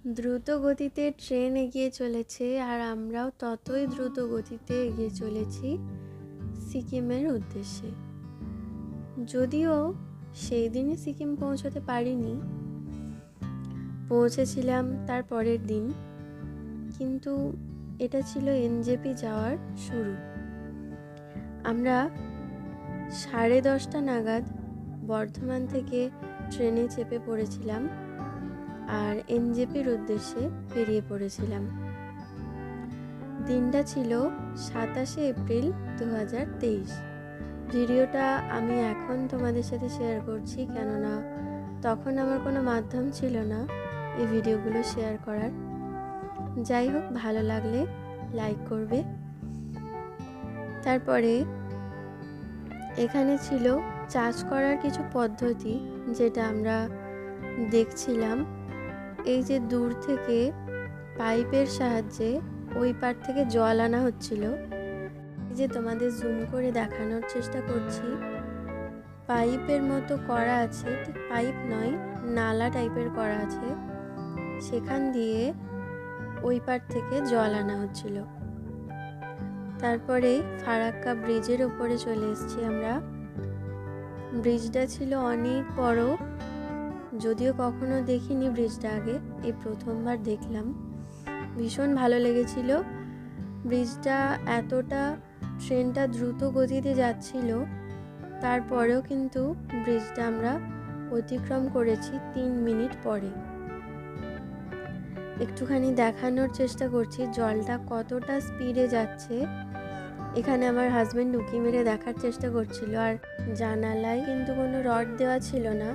দ্রুত গতিতে ট্রেন এগিয়ে চলেছে আর আমরাও ততই দ্রুত গতিতে এগিয়ে চলেছি সিকিমের উদ্দেশ্যে। যদিও সেই দিনে সিকিম পৌঁছতে পারিনি, পৌঁছেছিলাম তার পরের দিন, কিন্তু এটা ছিল এনজেপি যাওয়ার শুরু। আমরা 10:30 নাগাদ বর্ধমান থেকে ট্রেনে চেপে পড়েছিলাম আর এনজেপির উদ্দেশ্যে বেরিয়ে পড়েছিলাম। দিনটা ছিল 27শে এপ্রিল 2023। ভিডিওটা আমি এখন তোমাদের সাথে শেয়ার করছি, কেননা তখন আমার কোনো মাধ্যম ছিল না এই ভিডিওগুলো শেয়ার করার। যাই হোক, ভালো লাগলে লাইক করবে। তারপরে এখানে ছিল চাষ করার কিছু পদ্ধতি, যেটা আমরা দেখছিলাম। এই যে দূর থেকে পাইপের সাহায্যে ওই পার থেকে জল আনা হচ্ছিল। এই যে তোমাদের জুম করে দেখানোর চেষ্টা করছি, পাইপের মতো করা আছে, ঠিক পাইপ নয়, নালা টাইপের করা আছে, সেখান দিয়ে ওই পার থেকে জল আনা হচ্ছিল। তারপরে ফারাক্কা ব্রিজের ওপরে চলে এসেছি আমরা। ব্রিজটা ছিল অনেক বড়, যদিও কখনো দেখিনি ব্রিজটা আগে, এই প্রথমবার দেখলাম। ভীষণ ভালো লেগেছিল ব্রিজটা। এতটা ট্রেনটা দ্রুত গতিতে যাচ্ছিল, তারপরেও কিন্তু ব্রিজটা আমরা অতিক্রম করেছি 3 মিনিট পরে। একটুখানি দেখানোর চেষ্টা করছি জলটা কতটা স্পিডে যাচ্ছে। এখানে আমার হাজব্যান্ড উঁকি মেরে দেখার চেষ্টা করছিল, আর জানালায় কিন্তু কোনো রড দেওয়া ছিল না,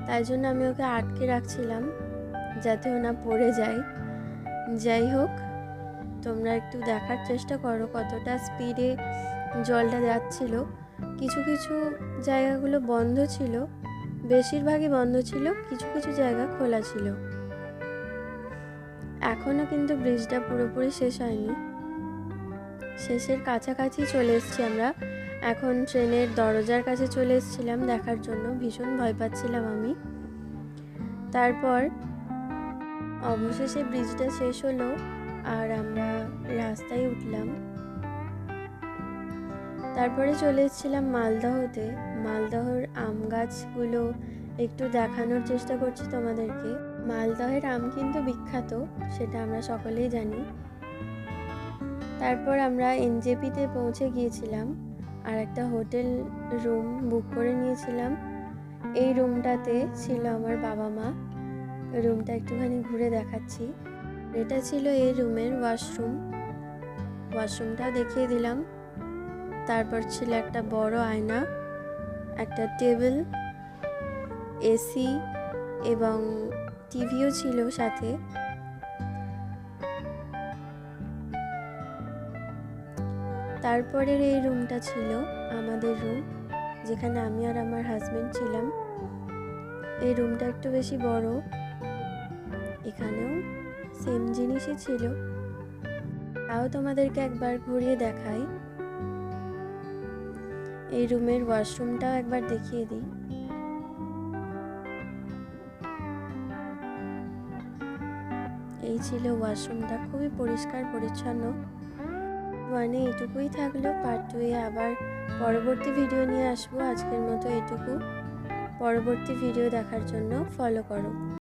তাই জন্য আমি ওকে আটকে রাখছিলাম যাতে ও না পড়ে যায়। যাই হোক, তোমরা একটু দেখার চেষ্টা করো কতটা স্পিডে জলটা যাচ্ছিল। কিছু কিছু জায়গাগুলো বন্ধ ছিল, বেশিরভাগই বন্ধ ছিল, কিছু কিছু জায়গা খোলা ছিল। এখনও কিন্তু ব্রিজটা পুরোপুরি শেষ হয়নি, শেষের কাছাকাছি চলে এসেছি আমরা। এখন ট্রেনের দরজার কাছে চলে এসেছিলাম দেখার জন্য, ভীষণ ভয় পাচ্ছিলাম আমি। তারপর অবশেষে ব্রিজটা শেষ হলো আর আমরা রাস্তায় উঠলাম। তারপরে চলে এসেছিলাম মালদহতে। মালদহের আম গাছগুলো একটু দেখানোর চেষ্টা করছি তোমাদেরকে। মালদহের আম কিন্তু বিখ্যাত, সেটা আমরা সকলেই জানি। তারপর আমরা এনজেপিতে পৌঁছে গিয়েছিলাম আর একটা হোটেল রুম বুক করে নিয়েছিলাম। এই রুমটাতে ছিল আমার বাবা মা। রুমটা একটুখানি ঘুরে দেখাচ্ছি। এটা ছিল এই রুমের ওয়াশরুমটা দেখিয়ে দিলাম। তারপর ছিল একটা বড় আয়না, একটা টেবিল, এসি এবং টিভিও ছিল সাথে। তারপরের এই রুমটা ছিল আমাদের রুম, যেখানে আমি আর আমার হাজবেন্ড ছিলাম। এই রুমটা একটু বেশি বড়, এখানেও সেম জিনিসই ছিল। তাও তোমাদেরকে একবার ঘুরিয়ে দেখাই। এই রুমের ওয়াশরুমটাও একবার দেখিয়ে দিই। এই ছিল ওয়াশরুমটা, খুবই পরিষ্কার পরিচ্ছন্ন। মানে এটুকুই থাকলো। পার্ট 2 এ আবার পরবর্তী ভিডিও নিয়ে আসবো। আজকের মতো এটুকু। পরবর্তী ভিডিও দেখার জন্য ফলো করো।